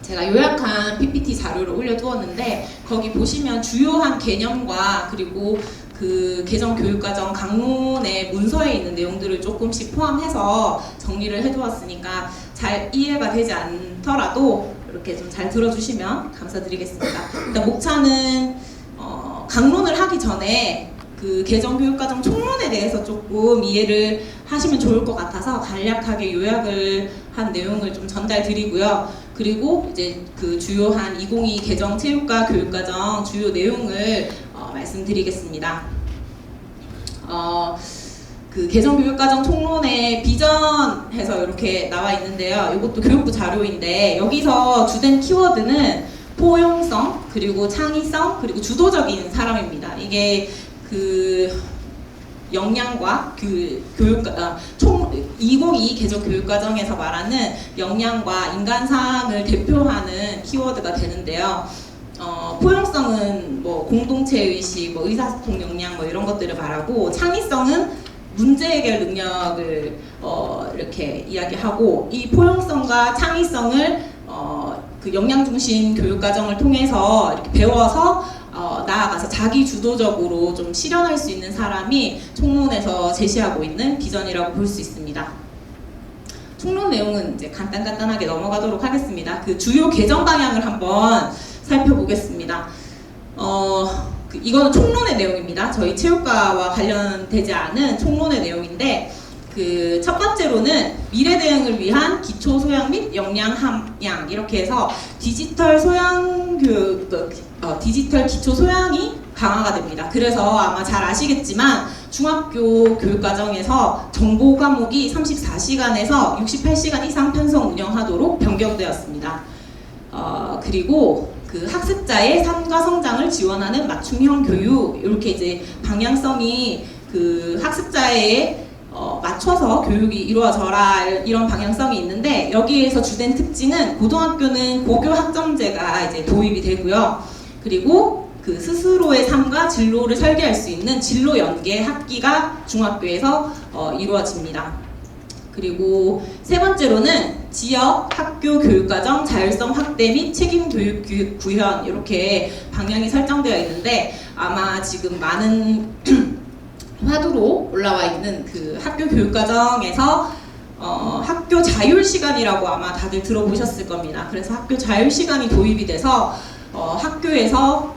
제가 요약한 PPT 자료를 올려두었는데 거기 보시면 주요한 개념과 그리고 그 개정교육과정 강론의 문서에 있는 내용들을 조금씩 포함해서 정리를 해두었으니까 잘 이해가 되지 않더라도 이렇게 좀 잘 들어주시면 감사드리겠습니다. 일단 목차는 강론을 하기 전에 그 개정교육과정 총론에 대해서 조금 이해를 하시면 좋을 것 같아서 간략하게 요약을 한 내용을 좀 전달드리고요. 그리고 이제 그 주요한 2022 개정 체육과 교육과정 주요 내용을 말씀드리겠습니다. 그 개정교육과정 총론의 비전해서 이렇게 나와 있는데요. 이것도 교육부 자료인데 여기서 주된 키워드는 포용성, 그리고 창의성, 그리고 주도적인 사람입니다. 이게 그 역량과 그 2022 개정 교육과정에서 말하는 역량과 인간상을 대표하는 키워드가 되는데요. 포용성은 뭐 공동체 의식, 뭐 의사소통 역량 뭐 이런 것들을 말하고, 창의성은 문제 해결 능력을 이렇게 이야기하고, 이 포용성과 창의성을 그 역량 중심 교육과정을 통해서 이렇게 배워서 나아가서 자기 주도적으로 좀 실현할 수 있는 사람이 총론에서 제시하고 있는 비전이라고 볼 수 있습니다. 총론 내용은 이제 간단하게 넘어가도록 하겠습니다. 그 주요 개정 방향을 한번 살펴보겠습니다. 이거는 총론의 내용입니다. 저희 체육과와 관련되지 않은 총론의 내용인데, 그 첫 번째로는 미래 대응을 위한 기초 소양 및 역량 함양, 이렇게 해서 디지털 소양 교육, 디지털 기초 소양이 강화가 됩니다. 그래서 아마 잘 아시겠지만 중학교 교육과정에서 정보 과목이 34시간에서 68시간 이상 편성 운영하도록 변경되었습니다. 그리고 그 학습자의 삶과 성장을 지원하는 맞춤형 교육, 이렇게 이제 방향성이 그 학습자의 맞춰서 교육이 이루어져라, 이런 방향성이 있는데, 여기에서 주된 특징은 고등학교는 고교 학점제가 이제 도입이 되고요. 그리고 그 스스로의 삶과 진로를 설계할 수 있는 진로 연계 학기가 중학교에서 이루어집니다. 그리고 세 번째로는 지역 학교 교육과정 자율성 확대 및 책임 교육 구현, 이렇게 방향이 설정되어 있는데, 아마 지금 많은 화두로 올라와 있는 그 학교 교육과정에서 학교 자율시간이라고 아마 다들 들어보셨을 겁니다. 그래서 학교 자율시간이 도입이 돼서 학교에서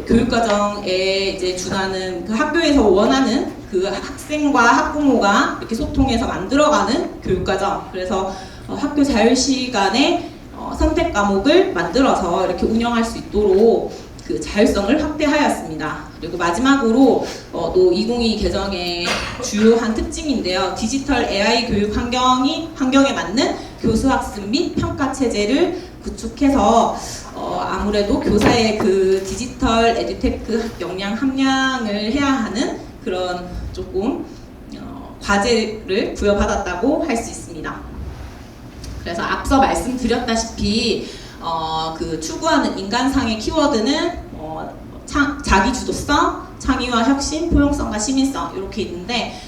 교육과정에 이제 준하는, 그 학교에서 원하는 그 학생과 학부모가 이렇게 소통해서 만들어가는 교육과정, 그래서 학교 자율시간에 선택 과목을 만들어서 이렇게 운영할 수 있도록 그 자율성을 확대하였습니다. 그리고 마지막으로 또 2022 개정의 주요한 특징인데요. 디지털 AI 교육 환경에 맞는 교수 학습 및 평가 체제를 구축해서 아무래도 교사의 그 디지털 에듀테크 역량 함량을 해야 하는 그런 조금 과제를 부여받았다고 할 수 있습니다. 그래서 앞서 말씀드렸다시피 그 추구하는 인간상의 키워드는 자기주도성, 창의와 혁신, 포용성과 시민성, 이렇게 있는데,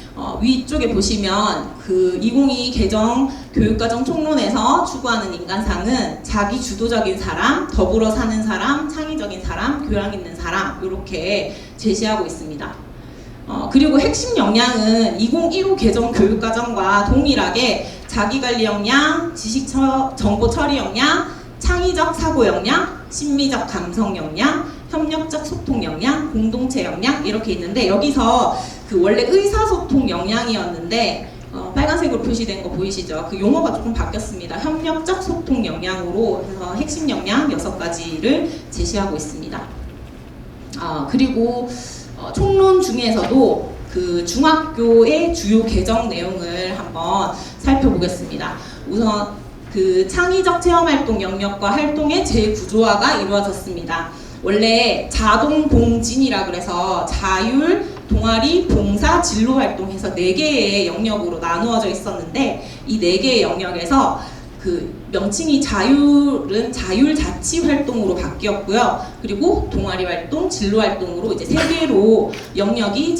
위쪽에 보시면 그 2022 개정 교육과정 총론에서 추구하는 인간상은 자기주도적인 사람, 더불어 사는 사람, 창의적인 사람, 교양 있는 사람, 이렇게 제시하고 있습니다. 그리고 핵심 역량은 2015 개정 교육과정과 동일하게 자기관리 역량, 정보 처리 역량, 창의적 사고 역량, 심미적 감성 역량, 협력적 소통 역량, 공동체 역량, 이렇게 있는데, 여기서 그 원래 의사소통 역량이었는데 빨간색으로 표시된 거 보이시죠? 그 용어가 조금 바뀌었습니다. 협력적 소통 역량으로 해서 핵심 역량 6가지를 제시하고 있습니다. 그리고 총론 중에서도 그 중학교의 주요 개정 내용을 한번 살펴보겠습니다. 우선 그 창의적 체험활동 영역과 활동의 재구조화가 이루어졌습니다. 원래 자동봉진이라 그래서 자율, 동아리, 봉사, 진로활동 해서 4개의 영역으로 나누어져 있었는데, 이 4개의 영역에서 그 명칭이 자율은 자율자치활동으로 바뀌었고요. 그리고 동아리 활동, 진로 활동으로 이제 세 개로 영역이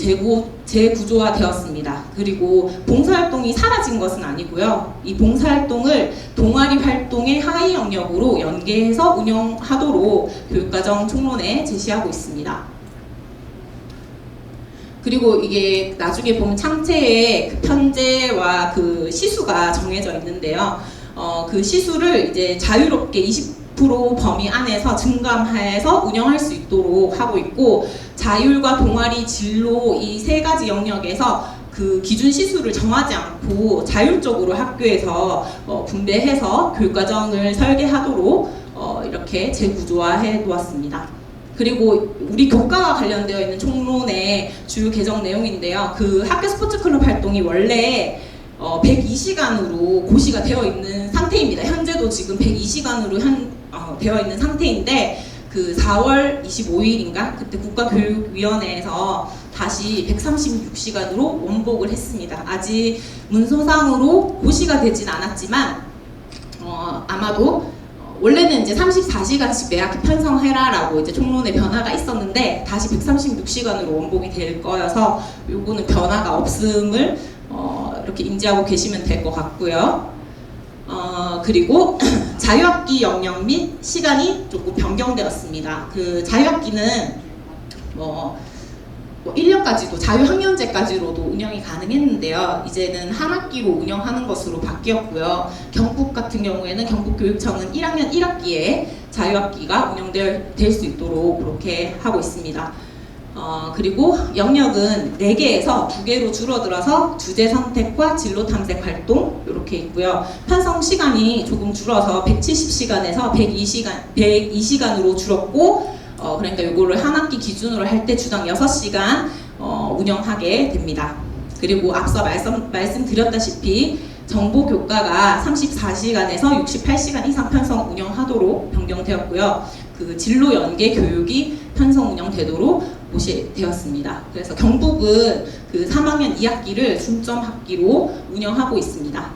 재구조화되었습니다. 그리고 봉사활동이 사라진 것은 아니고요. 이 봉사활동을 동아리 활동의 하위 영역으로 연계해서 운영하도록 교육과정 총론에 제시하고 있습니다. 그리고 이게 나중에 보면 창체에 그 편제와 그 시수가 정해져 있는데요. 그 시수를 이제 자유롭게 20% 범위 안에서 증감해서 운영할 수 있도록 하고 있고, 자율과 동아리, 진로 이 세 가지 영역에서 그 기준 시수를 정하지 않고 자율적으로 학교에서 분배해서 교육과정을 설계하도록 이렇게 재구조화해 놓았습니다. 그리고 우리 교과와 관련되어 있는 총론의 주요 개정 내용인데요. 그 학교 스포츠 클럽 활동이 원래 102시간으로 고시가 되어 있는 상태입니다. 현재도 지금 102시간으로 되어 있는 상태인데, 그 4월 25일인가 그때 국가교육위원회에서 다시 136시간으로 원복을 했습니다. 아직 문서상으로 고시가 되진 않았지만 아마도 원래는 이제 34시간씩 매 학기 편성해라라고 이제 총론에 변화가 있었는데 다시 136시간으로 원복이 될 거여서 요거는 변화가 없음을 이렇게 인지하고 계시면 될 것 같고요. 그리고 자유학기 영역 및 시간이 조금 변경되었습니다. 그 자유학기는 1년까지도 자유학년제까지로도 운영이 가능했는데요. 이제는 한 학기로 운영하는 것으로 바뀌었고요. 경북 같은 경우에는 경북교육청은 1학년 1학기에 자유학기가 운영될 수 있도록 그렇게 하고 있습니다. 그리고 영역은 4개에서 2개로 줄어들어서 주제 선택과 진로 탐색 활동 이렇게 있고요. 편성 시간이 조금 줄어서 170시간에서 102시간으로 줄었고, 그러니까 이거를 한 학기 기준으로 할 때 주당 6시간 운영하게 됩니다. 그리고 앞서 말씀드렸다시피 정보 교과가 34시간에서 68시간 이상 편성 운영하도록 변경되었고요. 그 진로 연계 교육이 편성 운영되도록 되었습니다. 그래서 경북은 그 3학년 2학기를 중점 학기로 운영하고 있습니다.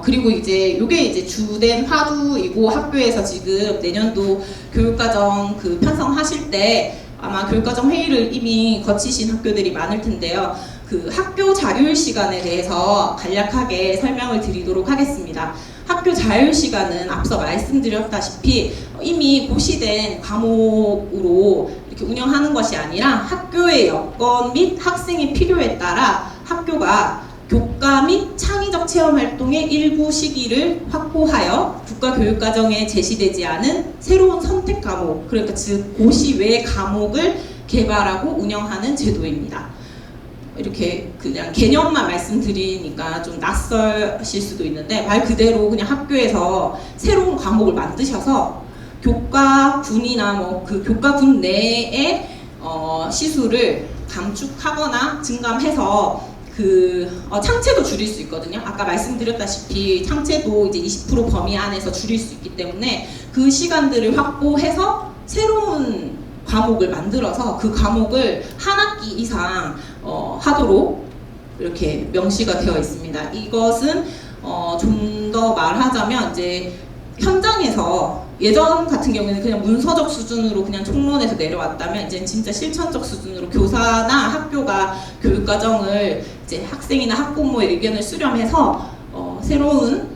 그리고 이제 요게 이제 주된 화두이고, 학교에서 지금 내년도 교육과정 그 편성하실 때 아마 교육과정 회의를 이미 거치신 학교들이 많을 텐데요. 그 학교 자율 시간에 대해서 간략하게 설명을 드리도록 하겠습니다. 학교 자율 시간은 앞서 말씀드렸다시피 이미 고시된 과목으로 이렇게 운영하는 것이 아니라 학교의 여건 및 학생의 필요에 따라 학교가 교과 및 창의적 체험 활동의 일부 시기를 확보하여 국가교육과정에 제시되지 않은 새로운 선택 과목, 그러니까 즉 고시 외 과목을 개발하고 운영하는 제도입니다. 이렇게 그냥 개념만 말씀드리니까 좀 낯설실 수도 있는데, 말 그대로 그냥 학교에서 새로운 과목을 만드셔서 교과군이나 뭐 그 교과군 내에 시수를 감축하거나 증감해서 창체도 줄일 수 있거든요. 아까 말씀드렸다시피 창체도 이제 20% 범위 안에서 줄일 수 있기 때문에 그 시간들을 확보해서 새로운 과목을 만들어서 그 과목을 한 학기 이상 하도록 이렇게 명시가 되어 있습니다. 이것은 좀 더 말하자면 이제 현장에서 예전 같은 경우에는 그냥 문서적 수준으로 그냥 총론에서 내려왔다면 이제 진짜 실천적 수준으로 교사나 학교가 교육과정을 이제 학생이나 학부모의 의견을 수렴해서 새로운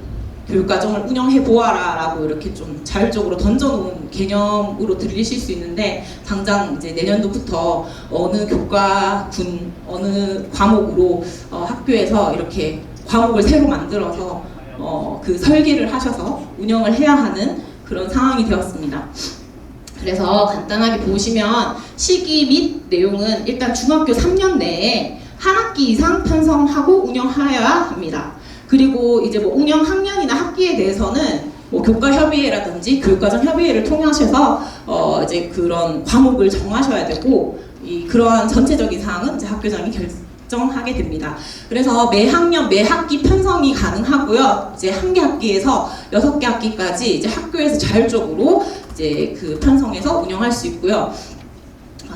교육과정을 운영해 보아라 라고 이렇게 좀 자율적으로 던져놓은 개념으로 들리실 수 있는데, 당장 이제 내년도부터 어느 교과군, 어느 과목으로 학교에서 이렇게 과목을 새로 만들어서 그 설계를 하셔서 운영을 해야 하는 그런 상황이 되었습니다. 그래서 간단하게 보시면 시기 및 내용은 일단 중학교 3년 내에 한 학기 이상 편성하고 운영하여야 합니다. 그리고 이제 뭐 운영 학년이나 학기에 대해서는 뭐 교과협의회라든지 교육과정 협의회를 통하셔서 이제 그런 과목을 정하셔야 되고, 그러한 전체적인 사항은 이제 학교장이 결정하게 됩니다. 그래서 매 학년 매 학기 편성이 가능하고요. 이제 한 개 학기에서 6개 학기까지 이제 학교에서 자율적으로 이제 그 편성해서 운영할 수 있고요.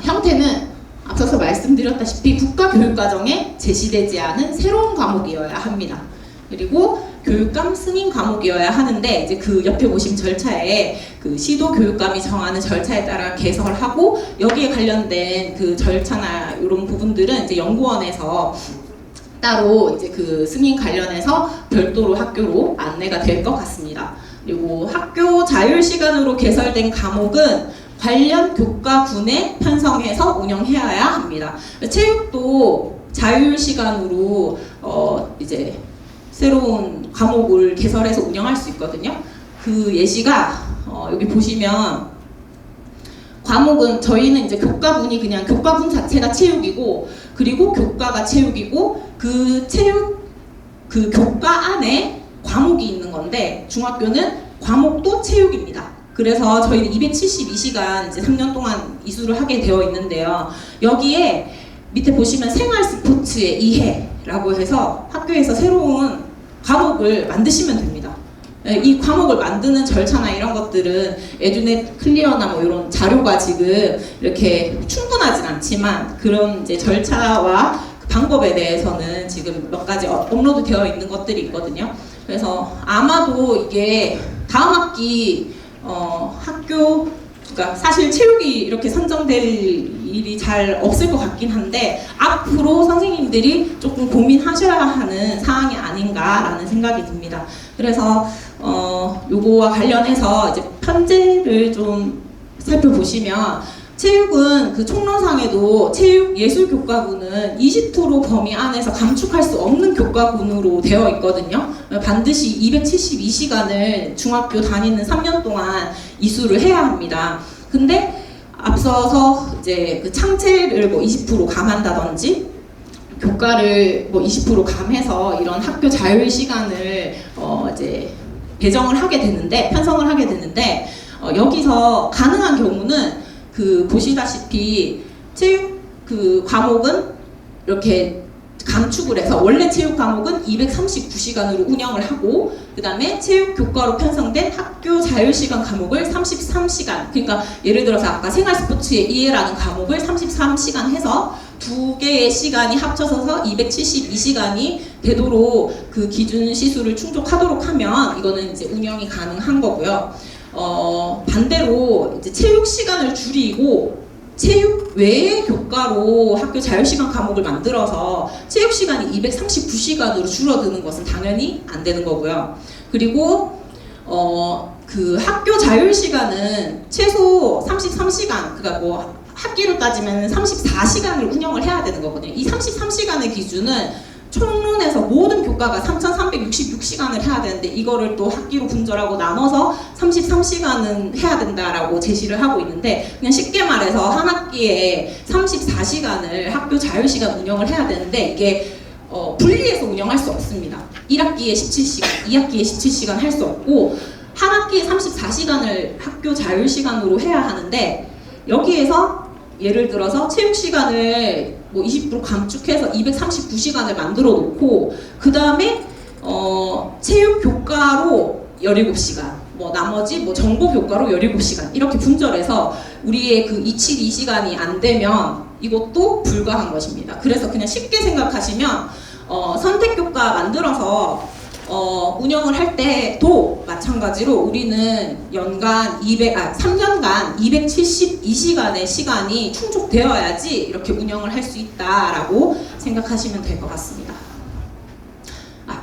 형태는 앞서서 말씀드렸다시피 국가교육과정에 제시되지 않은 새로운 과목이어야 합니다. 그리고 교육감 승인 과목이어야 하는데 이제 그 옆에 보시면 절차에 그 시도 교육감이 정하는 절차에 따라 개설하고 여기에 관련된 그 절차나 이런 부분들은 이제 연구원에서 따로 이제 그 승인 관련해서 별도로 학교로 안내가 될 것 같습니다. 그리고 학교 자율 시간으로 개설된 과목은 관련 교과군에 편성해서 운영해야 합니다. 체육도 자율 시간으로 이제 새로운 과목을 개설해서 운영할 수 있거든요. 그 예시가 여기 보시면 과목은 저희는 이제 교과군이 그냥 교과군 자체가 체육이고 그리고 교과가 체육이고 그 체육 그 교과 안에 과목이 있는 건데 중학교는 과목도 체육입니다. 그래서 저희는 272시간 이제 3년 동안 이수를 하게 되어 있는데요. 여기에 밑에 보시면 생활 스포츠의 이해라고 해서 학교에서 새로운 과목을 만드시면 됩니다. 이 과목을 만드는 절차나 이런 것들은 에듀넷 클리어나 뭐 이런 자료가 지금 이렇게 충분하진 않지만 그런 이제 절차와 방법에 대해서는 지금 몇 가지 업로드 되어 있는 것들이 있거든요. 그래서 아마도 이게 다음 학기 학교 그러니까 사실 체육이 이렇게 선정될 일이 잘 없을 것 같긴 한데 앞으로 선생님들이 조금 고민하셔야 하는 사항이 아닌가라는 생각이 듭니다. 그래서 요거와 관련해서 이제 편제를 좀 살펴보시면 체육은 그 총론상에도 체육 예술 교과군은 20% 범위 안에서 감축할 수 없는 교과군으로 되어 있거든요. 반드시 272시간을 중학교 다니는 3년 동안 이수를 해야 합니다. 근데 앞서서 이제 그 창체를 뭐 20% 감한다든지 교과를 뭐 20% 감해서 이런 학교 자율 시간을 이제 배정을 하게 되는데 편성을 하게 되는데 여기서 가능한 경우는 그 보시다시피 체육 그 과목은 이렇게 감축을 해서 원래 체육 과목은 239시간으로 운영을 하고 그 다음에 체육 교과로 편성된 학교 자율시간 과목을 33시간 그러니까 예를 들어서 아까 생활스포츠의 이해라는 과목을 33시간 해서 두 개의 시간이 합쳐서 272시간이 되도록 그 기준 시수를 충족하도록 하면 이거는 이제 운영이 가능한 거고요. 반대로 이제 체육 시간을 줄이고 체육 외의 교과로 학교 자율시간 과목을 만들어서 체육 시간이 239시간으로 줄어드는 것은 당연히 안 되는 거고요. 그리고 그 학교 자율시간은 최소 33시간 그러니까 뭐 학기로 따지면 34시간을 운영을 해야 되는 거거든요. 이 33시간의 기준은 총론에서 모든 교과가 3,366시간을 해야 되는데 이거를 또 학기로 분절하고 나눠서 33시간은 해야 된다라고 제시를 하고 있는데 그냥 쉽게 말해서 한 학기에 34시간을 학교 자율시간 운영을 해야 되는데 이게 분리해서 운영할 수 없습니다. 1학기에 17시간, 2학기에 17시간 할 수 없고 한 학기에 34시간을 학교 자율시간으로 해야 하는데 여기에서 예를 들어서 체육 시간을 뭐 20% 감축해서 239시간을 만들어 놓고 그 다음에 체육 교과로 17시간 뭐 나머지 뭐 정보 교과로 17시간 이렇게 분절해서 우리의 그 272시간이 안 되면 이것도 불가한 것입니다. 그래서 그냥 쉽게 생각하시면 선택 교과 만들어서 운영을 할 때도 마찬가지로 우리는 연간 3년간 272시간의 시간이 충족되어야지 이렇게 운영을 할 수 있다라고 생각하시면 될 것 같습니다.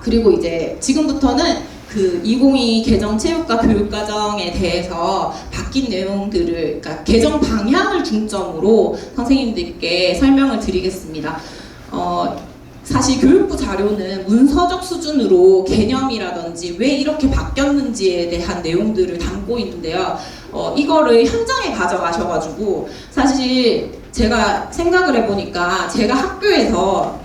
그리고 이제 지금부터는 그 2022 개정 체육과 교육과정에 대해서 바뀐 내용들을 그러니까 개정 방향을 중점으로 선생님들께 설명을 드리겠습니다. 사실 교육부 자료는 문서적 수준으로 개념이라든지 왜 이렇게 바뀌었는지에 대한 내용들을 담고 있는데요. 이거를 현장에 가져가셔가지고 사실 제가 생각을 해보니까 제가 학교에서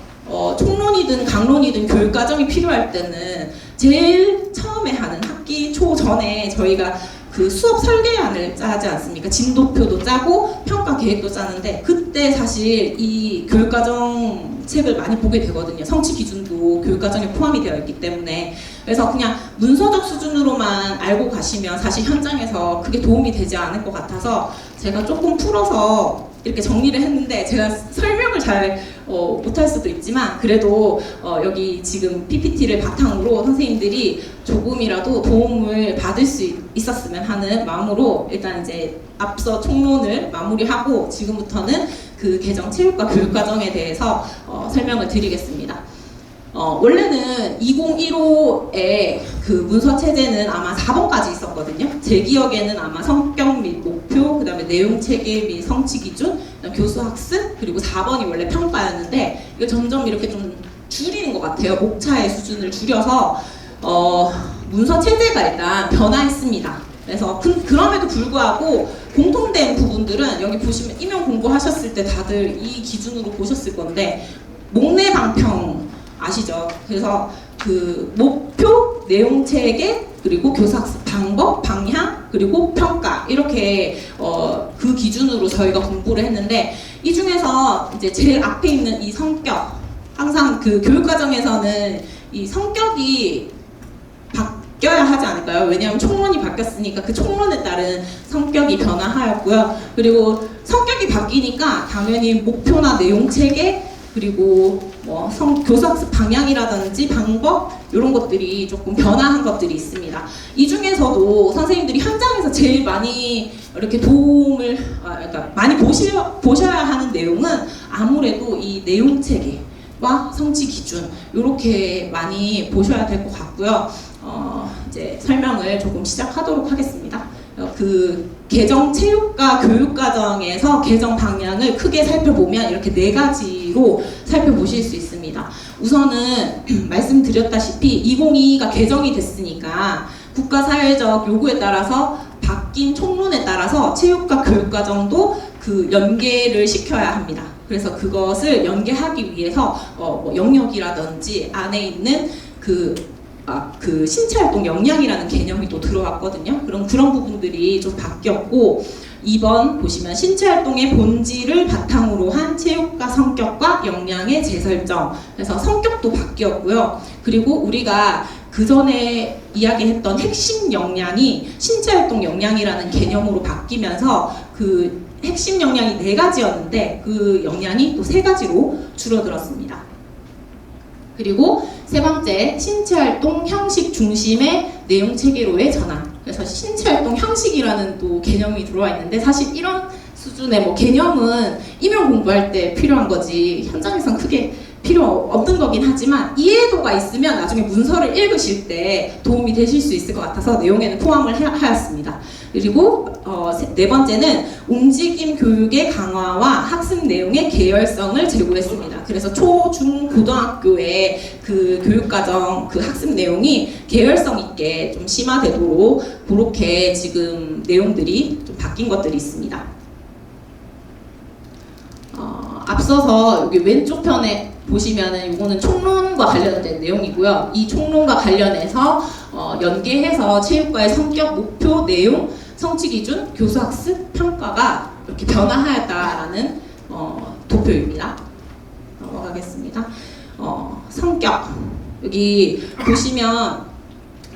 총론이든 강론이든 교육과정이 필요할 때는 제일 처음에 하는 학기 초 전에 저희가 그 수업 설계안을 짜지 않습니까? 진도표도 짜고 평가 계획도 짜는데 그때 사실 이 교육과정 책을 많이 보게 되거든요. 성취 기준도 교육과정에 포함이 되어 있기 때문에 그래서 그냥 문서적 수준으로만 알고 가시면 사실 현장에서 그게 도움이 되지 않을 것 같아서 제가 조금 풀어서 이렇게 정리를 했는데 제가 설명을 잘 못할 수도 있지만 그래도 여기 지금 PPT를 바탕으로 선생님들이 조금이라도 도움을 받을 수 있었으면 하는 마음으로 일단 이제 앞서 총론을 마무리하고 지금부터는 그 개정 체육과 교육과정에 대해서 설명을 드리겠습니다. 원래는 2015에 그 문서 체제는 아마 4번까지 있었거든요. 제 기억에는 아마 성격 및 목표, 그 다음에 내용 체계 및 성취 기준, 교수 학습, 그리고 4번이 원래 평가였는데 이거 점점 이렇게 좀 줄이는 것 같아요. 목차의 수준을 줄여서 문서 체제가 일단 변화했습니다. 그래서 그럼에도 불구하고 공통된 부분들은 여기 보시면 임용 공부하셨을 때 다들 이 기준으로 보셨을 건데 목내 방평 아시죠? 그래서 그 목표, 내용 체계, 그리고 교사학습 방법, 방향, 그리고 평가 이렇게 그 기준으로 저희가 공부를 했는데 이 중에서 이제 제일 앞에 있는 이 성격, 항상 그 교육과정에서는 이 성격이 바뀌어야 하지 않을까요? 왜냐하면 총론이 바뀌었으니까 그 총론에 따른 성격이 변화하였고요. 그리고 성격이 바뀌니까 당연히 목표나 내용 체계 그리고 뭐 교사학습 방향이라든지 방법 이런 것들이 조금 변화한 것들이 있습니다. 이 중에서도 선생님들이 현장에서 제일 많이 이렇게 도움을 그러니까 많이 보셔야 하는 내용은 아무래도 이 내용 체계와 성취 기준 이렇게 많이 보셔야 될 것 같고요. 이제 설명을 조금 시작하도록 하겠습니다. 그 개정 체육과 교육과정에서 개정 방향을 크게 살펴보면 이렇게 4가지로 살펴보실 수 있습니다. 우선은 말씀드렸다시피 2022가 개정이 됐으니까 국가사회적 요구에 따라서 바뀐 총론에 따라서 체육과 교육과정도 그 연계를 시켜야 합니다. 그래서 그것을 연계하기 위해서 뭐 영역이라든지 안에 있는 그 신체활동 역량이라는 개념이 또 들어왔거든요. 그런 부분들이 좀 바뀌었고 2번 보시면 신체활동의 본질을 바탕으로 한 체육과 성격과 역량의 재설정. 그래서 성격도 바뀌었고요. 그리고 우리가 그 전에 이야기했던 핵심 역량이 신체활동 역량이라는 개념으로 바뀌면서 그 핵심 역량이 4가지였는데 그 역량이 또 3가지로 줄어들었습니다. 그리고 3번째, 신체활동 형식 중심의 내용 체계로의 전환. 그래서 신체활동 형식이라는 또 개념이 들어와 있는데 사실 이런 수준의 뭐 개념은 임용 공부할 때 필요한 거지 현장에선 크게 필요 없는 거긴 하지만 이해도가 있으면 나중에 문서를 읽으실 때 도움이 되실 수 있을 것 같아서 내용에는 포함을 하였습니다. 그리고 4번째는 움직임 교육의 강화와 학습 내용의 계열성을 제고했습니다. 그래서 초, 중, 고등학교의 그 교육과정 그 학습 내용이 계열성 있게 좀 심화되도록 그렇게 지금 내용들이 좀 바뀐 것들이 있습니다. 앞서서 여기 왼쪽 편에 보시면은 이거는 총론과 관련된 내용이고요. 이 총론과 관련해서 연계해서 체육과의 성격, 목표, 내용, 성취 기준, 교수학습, 평가가 이렇게 변화하였다라는 도표입니다. 넘어가겠습니다. 성격 여기 보시면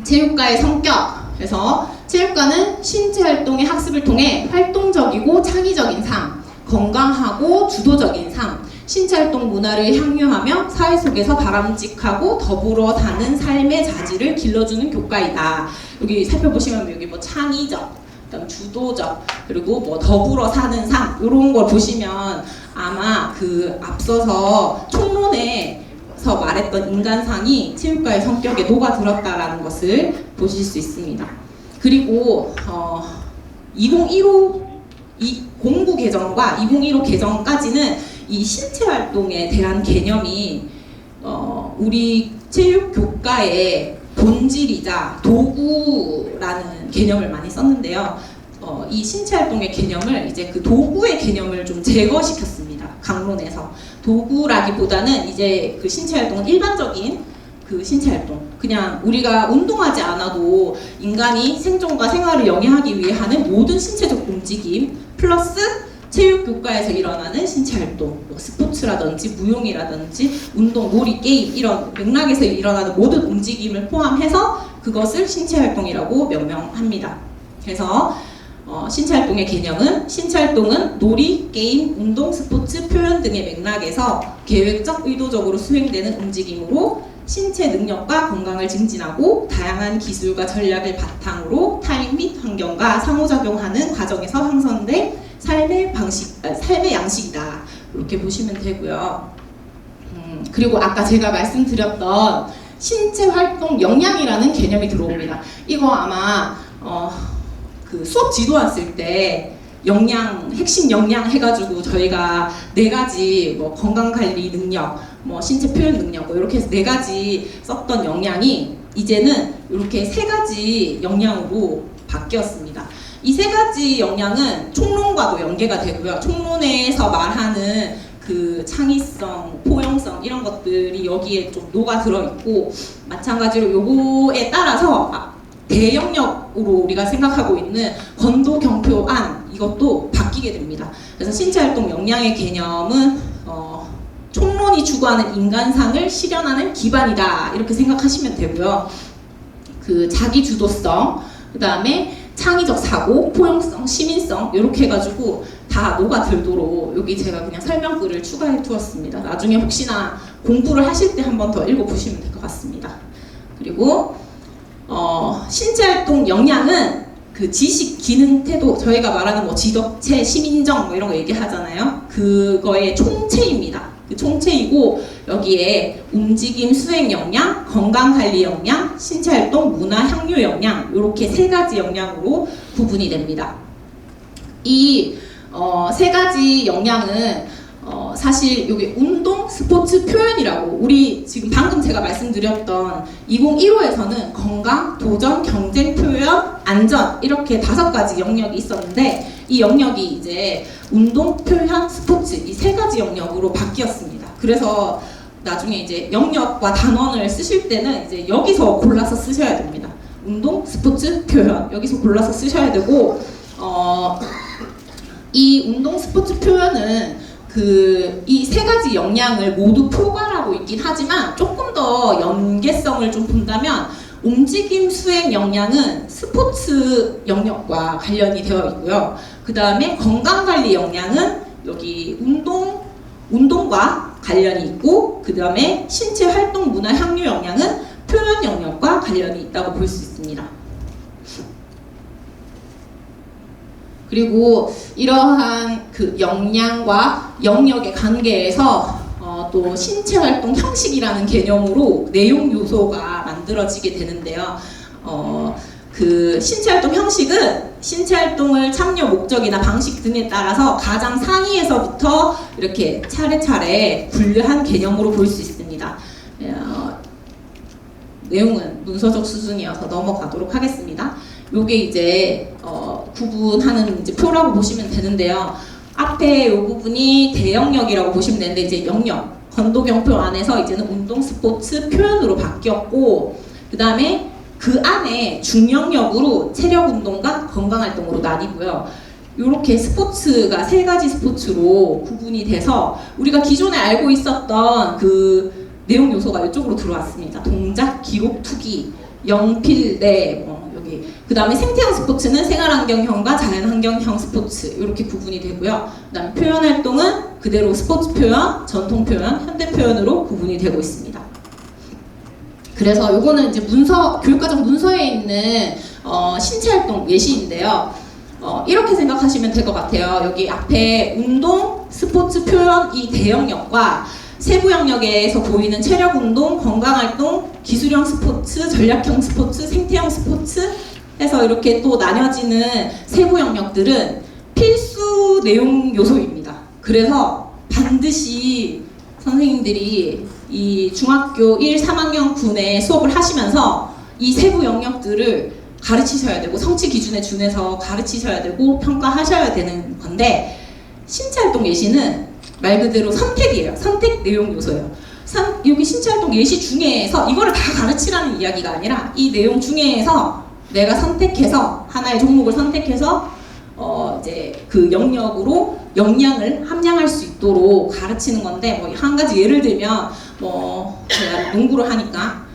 체육과의 성격 그래서 체육과는 신체 활동의 학습을 통해 활동적이고 창의적인 삶, 건강하고 주도적인 삶, 신체활동 문화를 향유하며 사회 속에서 바람직하고 더불어 사는 삶의 자질을 길러주는 교과이다. 여기 살펴보시면 여기 뭐 창의적, 그다음 주도적, 그리고 뭐 더불어 사는 삶 이런 걸 보시면 아마 그 앞서서 총론에서 말했던 인간상이 체육과의 성격에 녹아들었다라는 것을 보실 수 있습니다. 그리고 2015 공부 개정과 2015 개정까지는 이 신체 활동에 대한 개념이 우리 체육 교과의 본질이자 도구라는 개념을 많이 썼는데요. 이 신체 활동의 개념을 이제 그 도구의 개념을 좀 제거시켰습니다. 강론에서 도구라기보다는 이제 그 신체 활동은 일반적인 그 신체 활동, 그냥 우리가 운동하지 않아도 인간이 생존과 생활을 영위하기 위해 하는 모든 신체적 움직임 플러스 체육 교과에서 일어나는 신체 활동, 뭐 스포츠라든지 무용이라든지 운동, 놀이, 게임 이런 맥락에서 일어나는 모든 움직임을 포함해서 그것을 신체 활동이라고 명명합니다. 그래서 신체 활동의 개념은 신체 활동은 놀이, 게임, 운동, 스포츠, 표현 등의 맥락에서 계획적, 의도적으로 수행되는 움직임으로 신체 능력과 건강을 증진하고 다양한 기술과 전략을 바탕으로 타인 및 환경과 상호작용하는 과정에서 형성된 삶의 양식이다. 이렇게 보시면 되고요. 그리고 아까 제가 말씀드렸던 신체 활동 역량이라는 개념이 들어옵니다. 이거 아마 그 수업 지도했을 때 역량, 핵심 역량 해가지고 저희가 4가지 뭐 건강관리 능력, 뭐 신체 표현 능력 뭐 이렇게 해서 4가지 썼던 역량이 이제는 이렇게 3가지 역량으로 바뀌었습니다. 이 3가지 역량은 총론과도 연계가 되고요. 총론에서 말하는 그 창의성, 포용성 이런 것들이 여기에 좀 녹아 들어있고, 마찬가지로 요거에 따라서 대영역으로 우리가 생각하고 있는 건도 경표안 이것도 바뀌게 됩니다. 그래서 신체활동 역량의 개념은 총론이 추구하는 인간상을 실현하는 기반이다 이렇게 생각하시면 되고요. 그 자기주도성, 그 다음에 창의적 사고, 포용성, 시민성 이렇게 해가지고 다 녹아들도록 여기 제가 그냥 설명글을 추가해 두었습니다. 나중에 혹시나 공부를 하실 때 한 번 더 읽어보시면 될 것 같습니다. 그리고 신체활동 역량은 그 지식, 기능, 태도, 저희가 말하는 뭐 지덕체, 시민정 뭐 이런 거 얘기하잖아요. 그거의 총체입니다. 그 총체이고 여기에 움직임, 수행 역량, 건강관리 역량, 신체활동, 문화, 향유 역량 이렇게 3가지 역량으로 구분이 됩니다. 이 3가지 역량은 사실 여기 운동, 스포츠, 표현이라고 우리 지금 방금 제가 말씀드렸던 2015에서는 건강, 도전, 경쟁, 표현, 안전 이렇게 5가지 영역이 있었는데 이 영역이 이제 운동, 표현, 스포츠 이 3가지 영역으로 바뀌었습니다. 그래서 나중에 이제 영역과 단원을 쓰실 때는 이제 여기서 골라서 쓰셔야 됩니다. 운동, 스포츠, 표현 여기서 골라서 쓰셔야 되고 이 운동, 스포츠, 표현은 이 3가지 역량을 모두 포괄하고 있긴 하지만 조금 더 연계성을 좀 본다면 움직임, 수행 역량은 스포츠 영역과 관련이 되어 있고요. 그 다음에 건강관리 역량은 여기 운동과 관련이 있고, 그 다음에 신체 활동, 문화, 향유 역량은 표현 영역과 관련이 있다고 볼 수 있습니다. 그리고 이러한 그 역량과 영역의 관계에서 또 신체활동 형식이라는 개념으로 내용 요소가 만들어지게 되는데요. 그 신체활동 형식은 신체활동을 참여 목적이나 방식 등에 따라서 가장 상위에서부터 이렇게 차례차례 분류한 개념으로 볼 수 있습니다. 내용은 문서적 수준이어서 넘어가도록 하겠습니다. 요게 이제 구분하는 이제 표라고 보시면 되는데요. 앞에 요 부분이 대영역이라고 보시면 되는데 이제 영역, 건도경표 안에서 이제는 운동, 스포츠, 표현으로 바뀌었고, 그 다음에 그 안에 중영역으로 체력 운동과 건강활동으로 나뉘고요. 이렇게 스포츠가 3가지 스포츠로 구분이 돼서 우리가 기존에 알고 있었던 그 내용 요소가 이쪽으로 들어왔습니다. 동작, 기록, 투기, 영필, 여기. 그 다음에 생태형 스포츠는 생활환경형과 자연환경형 스포츠 이렇게 구분이 되고요. 그 다음에 표현 활동은 그대로 스포츠 표현, 전통 표현, 현대 표현으로 구분이 되고 있습니다. 그래서 요거는 이제 교육과정 문서에 있는 신체 활동 예시인데요. 이렇게 생각하시면 될 것 같아요. 여기 앞에 운동, 스포츠, 표현 이 대영역과 세부 영역에서 보이는 체력 운동, 건강활동, 기술형 스포츠, 전략형 스포츠, 생태형 스포츠 해서 이렇게 또 나뉘어지는 세부 영역들은 필수 내용 요소입니다. 그래서 반드시 선생님들이 이 중학교 1, 3학년 9내 수업을 하시면서 이 세부 영역들을 가르치셔야 되고 성취 기준에 준해서 가르치셔야 되고 평가하셔야 되는 건데, 신체활동 예시는 말 그대로 선택이에요. 선택 내용 요소예요. 여기 신체활동 예시 중에서 이거를 다 가르치라는 이야기가 아니라 이 내용 중에서 내가 선택해서 하나의 종목을 선택해서 이제 그 영역으로 역량을 함량할 수 있도록 가르치는 건데, 뭐 한 가지 예를 들면 제가 농구를 하니까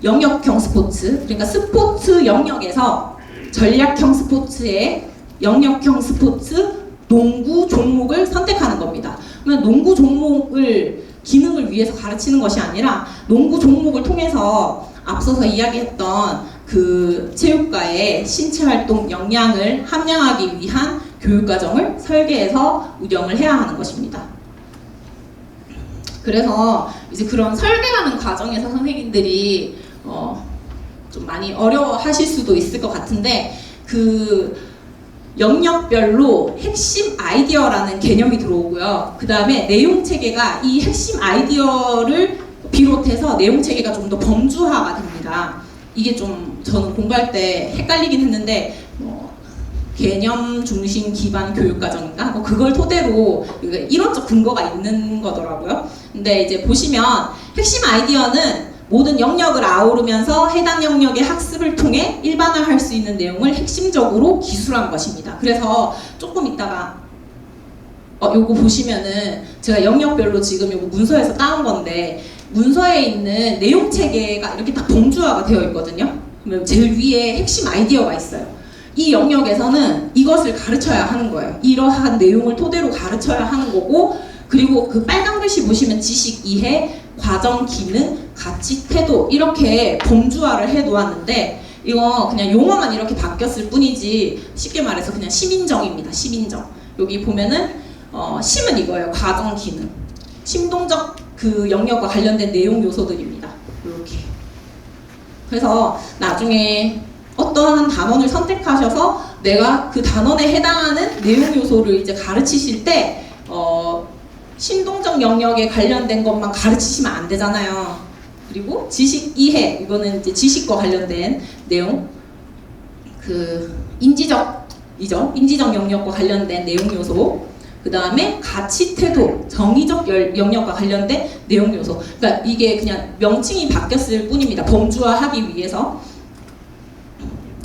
영역형 스포츠, 그러니까 스포츠 영역에서 전략형 스포츠에 영역형 스포츠 농구 종목을 선택하는 겁니다. 그러면 농구 종목을 기능을 위해서 가르치는 것이 아니라 농구 종목을 통해서 앞서서 이야기했던 그 체육과의 신체활동 역량을 함양하기 위한 교육과정을 설계해서 운영을 해야 하는 것입니다. 그래서 이제 그런 설계하는 과정에서 선생님들이 좀 많이 어려워하실 수도 있을 것 같은데 그 영역별로 핵심 아이디어라는 개념이 들어오고요. 그 다음에 내용 체계가 이 핵심 아이디어를 비롯해서 내용 체계가 좀 더 범주화가 됩니다. 이게 좀 저는 공부할 때 헷갈리긴 했는데 개념 중심 기반 교육과정인가? 그걸 토대로 이론적 근거가 있는 거더라고요. 근데 이제 보시면 핵심 아이디어는 모든 영역을 아우르면서 해당 영역의 학습을 통해 일반화할 수 있는 내용을 핵심적으로 기술한 것입니다. 그래서 조금 이따가 요거 보시면은 제가 영역별로 지금 요거 문서에서 따온 건데 문서에 있는 내용 체계가 이렇게 딱 범주화가 되어 있거든요. 그러면 제일 위에 핵심 아이디어가 있어요. 이 영역에서는 이것을 가르쳐야 하는 거예요. 이러한 내용을 토대로 가르쳐야 하는 거고, 그리고 그 빨간 글씨 보시면 지식, 이해, 과정, 기능, 가치, 태도 이렇게 범주화를 해 놓았는데 이거 그냥 용어만 이렇게 바뀌었을 뿐이지 쉽게 말해서 그냥 심인정입니다. 심인정. 여기 보면은 심은 이거예요. 과정, 기능. 심동적 그 영역과 관련된 내용 요소들입니다. 이렇게. 그래서 나중에 어떠한 단원을 선택하셔서 내가 그 단원에 해당하는 내용 요소를 이제 가르치실 때 심동적 영역에 관련된 것만 가르치시면 안 되잖아요. 그리고 지식 이해, 이거는 이제 지식과 관련된 내용, 그 인지적이죠. 인지적 영역과 관련된 내용 요소. 그 다음에 가치, 태도, 정의적 영역과 관련된 내용 요소. 그러니까 이게 그냥 명칭이 바뀌었을 뿐입니다. 범주화하기 위해서.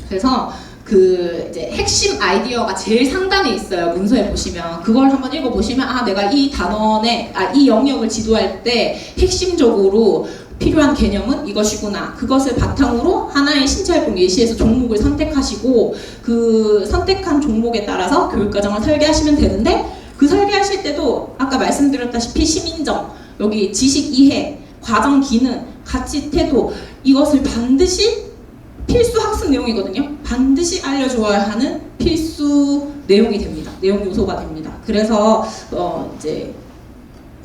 그래서 그 이제 핵심 아이디어가 제일 상단에 있어요. 문서에 보시면 그걸 한번 읽어보시면 내가 이 단원에 이 영역을 지도할 때 핵심적으로 필요한 개념은 이것이구나. 그것을 바탕으로 하나의 신체활동 예시에서 종목을 선택하시고 그 선택한 종목에 따라서 교육과정을 설계하시면 되는데 그 설계하실 때도 아까 말씀드렸다시피 심인정, 여기 지식 이해, 과정 기능, 가치 태도 이것을 반드시 필수 학습 내용이거든요. 반드시 알려줘야 하는 필수 내용이 됩니다. 내용 요소가 됩니다. 그래서 이제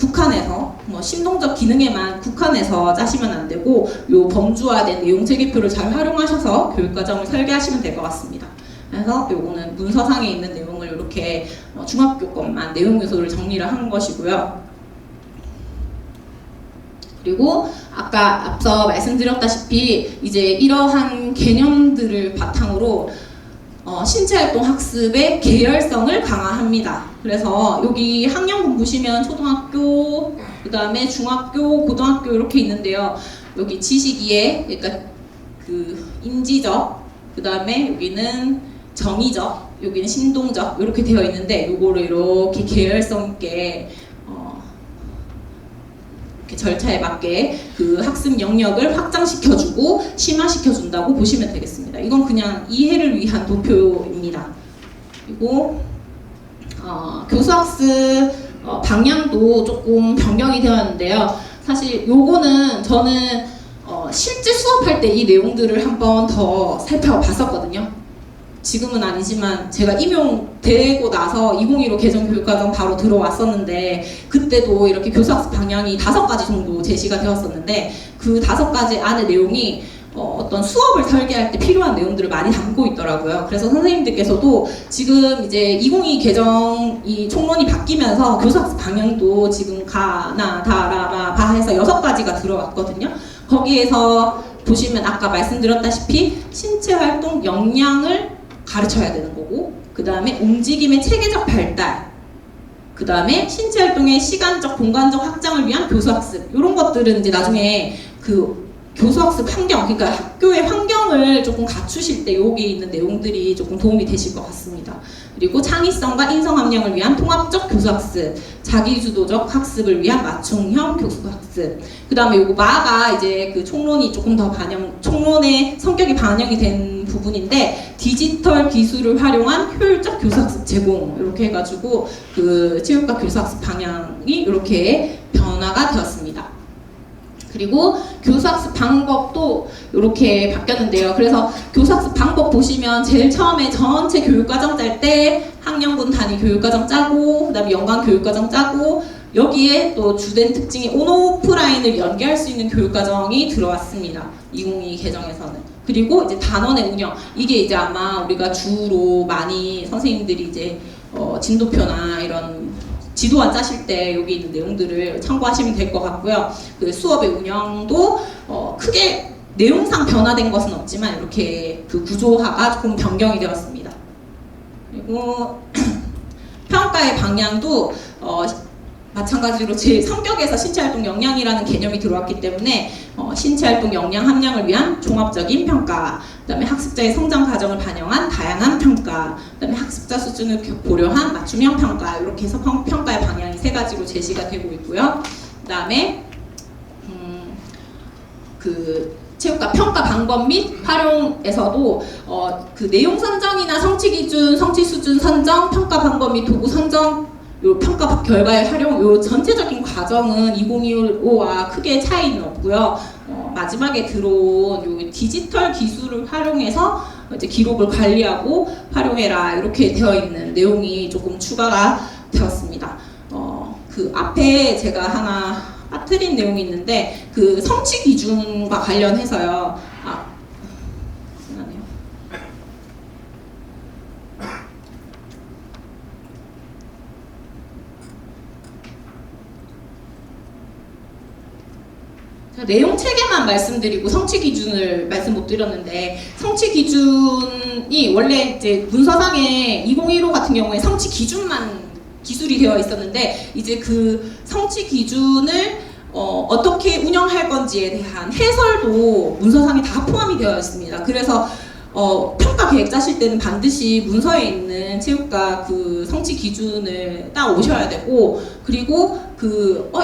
국한해서 심동적 기능에만 국한해서 짜시면 안 되고 요 범주화된 내용 체계표를 잘 활용하셔서 교육과정을 설계하시면 될 것 같습니다. 그래서 요거는 문서상에 있는 내용을 이렇게 중학교 것만 내용 요소를 정리를 한 것이고요. 그리고 아까 앞서 말씀드렸다시피 이제 이러한 개념들을 바탕으로 신체활동 학습의 계열성을 강화합니다. 그래서 여기 학년군 보시면 초등학교, 그 다음에 중학교, 고등학교 이렇게 있는데요. 여기 지식이해, 그러니까 그 인지적, 그 다음에 여기는 정의적, 여기는 신동적 이렇게 되어 있는데 요거를 이렇게 계열성 있게 이렇게 절차에 맞게 그 학습 영역을 확장시켜주고 심화시켜준다고 보시면 되겠습니다. 이건 그냥 이해를 위한 도표입니다. 그리고 교수학습 방향도 조금 변경이 되었는데요. 사실 요거는 저는 실제 수업할 때 이 내용들을 한 번 더 살펴봤었거든요. 지금은 아니지만 제가 임용되고 나서 2015 개정교육과정 바로 들어왔었는데 그때도 이렇게 교수학습 방향이 5가지 정도 제시가 되었었는데 그 5가지 안의 내용이 어떤 수업을 설계할 때 필요한 내용들을 많이 담고 있더라고요. 그래서 선생님들께서도 지금 이제 2022 개정 이 총론이 바뀌면서 교수학습 방향도 지금 가나 다라마 바 해서 6가지가 들어왔거든요. 거기에서 보시면 아까 말씀드렸다시피 신체활동 역량을 가르쳐야 되는 거고, 그 다음에 움직임의 체계적 발달, 그 다음에 신체활동의 시간적, 공간적 확장을 위한 교수학습 이런 것들은 이제 나중에 그 교수학습 환경, 그러니까 학교의 환경을 조금 갖추실 때 여기 있는 내용들이 조금 도움이 되실 것 같습니다. 그리고 창의성과 인성함량을 위한 통합적 교수학습, 자기주도적 학습을 위한 맞춤형 교수학습. 그 다음에 요거 마가 이제 그 총론이 조금 더 총론의 성격이 반영이 된 부분인데 디지털 기술을 활용한 효율적 교사학습 제공 이렇게 해가지고 그 체육과 교사학습 방향이 이렇게 변화가 되었습니다. 그리고 교사학습 방법도 이렇게 바뀌었는데요. 그래서 교사학습 방법 보시면 제일 처음에 전체 교육과정 짤 때 학년군 단위 교육과정 짜고, 그 다음에 연간 교육과정 짜고, 여기에 또 주된 특징이 온오프라인을 연계할 수 있는 교육과정이 들어왔습니다. 2022 개정에서는. 그리고 이제 단원의 운영, 이게 이제 아마 우리가 주로 많이 선생님들이 이제 진도표나 이런 지도안 짜실 때 여기 있는 내용들을 참고하시면 될 것 같고요. 그 수업의 운영도 크게 내용상 변화된 것은 없지만 이렇게 그 구조화가 조금 변경이 되었습니다. 그리고 평가의 방향도 마찬가지로 제 성격에서 신체활동 역량이라는 개념이 들어왔기 때문에 신체활동 역량 함량을 위한 종합적인 평가, 그 다음에 학습자의 성장 과정을 반영한 다양한 평가, 그 다음에 학습자 수준을 고려한 맞춤형 평가, 이렇게 해서 평가의 방향이 세 가지로 제시가 되고 있고요. 그 다음에 그 체육과 평가 방법 및 활용에서도 그 내용 선정이나 성취 기준, 성취 수준 선정, 평가 방법 및 도구 선정, 요 평가 결과의 활용, 요 전체적인 과정은 2025와 크게 차이는 없고요. 마지막에 들어온 요 디지털 기술을 활용해서 이제 기록을 관리하고 활용해라 이렇게 되어 있는 내용이 조금 추가가 되었습니다. 그 앞에 제가 하나 빠뜨린 내용이 있는데 그 성취 기준과 관련해서요. 내용 체계만 말씀드리고 성취 기준을 말씀 못 드렸는데, 성취 기준이 원래 이제 문서상에 2015 같은 경우에 성취 기준만 기술이 되어 있었는데, 이제 그 성취 기준을 어떻게 운영할 건지에 대한 해설도 문서상에 다 포함이 되어 있습니다. 그래서 평가 계획 짜실 때는 반드시 문서에 있는 체육과 그 성취 기준을 따 오셔야 되고, 그리고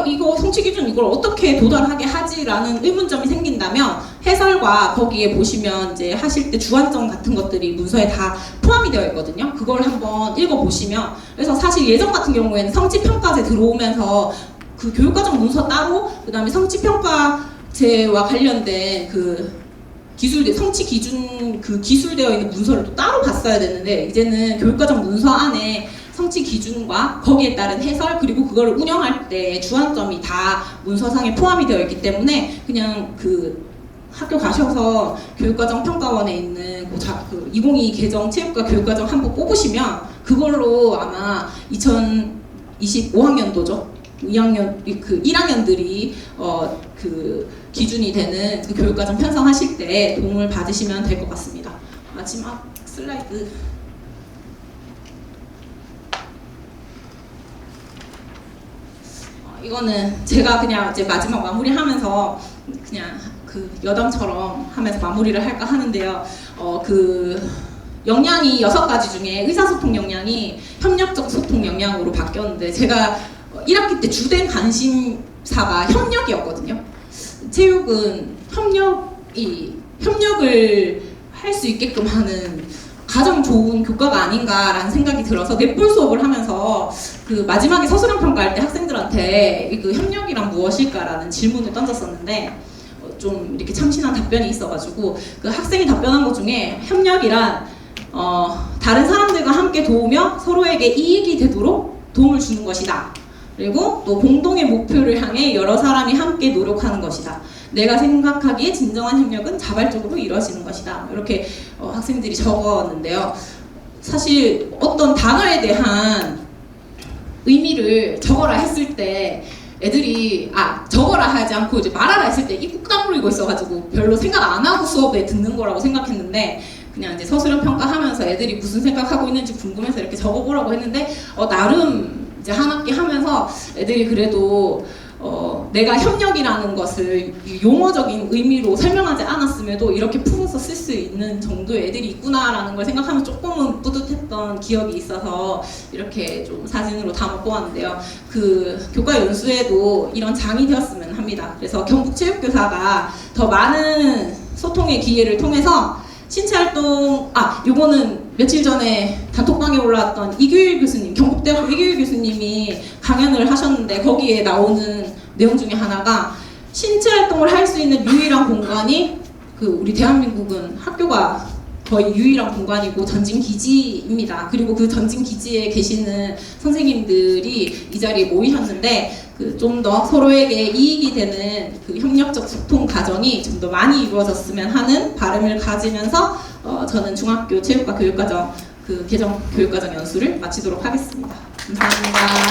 이거 성취 기준 이걸 어떻게 도달하게 하지라는 의문점이 생긴다면 해설과 거기에 보시면 이제 하실 때 주안점 같은 것들이 문서에 다 포함이 되어 있거든요. 그걸 한번 읽어보시면, 그래서 사실 예전 같은 경우에는 성취평가제 들어오면서 그 교육과정 문서 따로, 그 다음에 성취평가제와 관련된 그 성취 기준 그 기술되어 있는 문서를 또 따로 봤어야 되는데, 이제는 교육과정 문서 안에 성취 기준과 거기에 따른 해설, 그리고 그거를 운영할 때 주안점이 다 문서상에 포함이 되어 있기 때문에 그냥 그 학교 가셔서 교육과정 평가원에 있는 그 2022 개정 체육과 교육과정 한번 뽑으시면 그걸로 아마 2025학년도죠. 2학년 그 1학년들이 그 기준이 되는 그 교육과정 편성하실 때 도움을 받으시면 될 것 같습니다. 마지막 슬라이드. 이거는 제가 그냥 이제 마지막 마무리하면서 그냥 그 여담처럼 하면서 마무리를 할까 하는데요. 그 역량이 6가지 중에 의사소통 역량이 협력적 소통 역량으로 바뀌었는데, 제가 1학기 때 주된 관심사가 협력이었거든요. 체육은 협력을 할 수 있게끔 하는 가장 좋은 교과가 아닌가라는 생각이 들어서 넷볼 수업을 하면서 그 마지막에 서술형 평가할 때 학생들한테 그 협력이란 무엇일까라는 질문을 던졌었는데, 좀 이렇게 참신한 답변이 있어가지고 그 학생이 답변한 것 중에 협력이란 다른 사람들과 함께 도우며 서로에게 이익이 되도록 도움을 주는 것이다. 그리고 또 공동의 목표를 향해 여러 사람이 함께 노력하는 것이다. 내가 생각하기에 진정한 협력은 자발적으로 이루어지는 것이다. 이렇게 학생들이 적었는데요. 사실 어떤 단어에 대한 의미를 적어라 했을 때 애들이 적어라 하지 않고 이제 말하라 했을 때 입 꾹 다물고 있어가지고 별로 생각 안 하고 수업에 듣는 거라고 생각했는데, 그냥 이제 서술형 평가하면서 애들이 무슨 생각하고 있는지 궁금해서 이렇게 적어보라고 했는데 나름 이제 한 학기 하면서 애들이 그래도 내가 협력이라는 것을 용어적인 의미로 설명하지 않았음에도 이렇게 풀어서 쓸 수 있는 정도의 애들이 있구나라는 걸 생각하면 조금은 뿌듯했던 기억이 있어서 이렇게 좀 사진으로 담아보았는데요. 그 교과 연수에도 이런 장이 되었으면 합니다. 그래서 경북체육교사가 더 많은 소통의 기회를 통해서 신체활동, 요거는 며칠 전에 단톡방에 올라왔던 이규일 교수님, 경북대학교 이규일 교수님이 강연을 하셨는데 거기에 나오는 내용 중에 하나가 신체활동을 할 수 있는 유일한 공간이 우리 대한민국은 학교가 거의 유일한 공간이고 전진기지입니다. 그리고 그 전진기지에 계시는 선생님들이 이 자리에 모이셨는데 좀 더 서로에게 이익이 되는 협력적 소통 과정이 좀 더 많이 이루어졌으면 하는 바람을 가지면서 저는 중학교 체육과 교육과정 개정 교육과정 연수를 마치도록 하겠습니다. 감사합니다.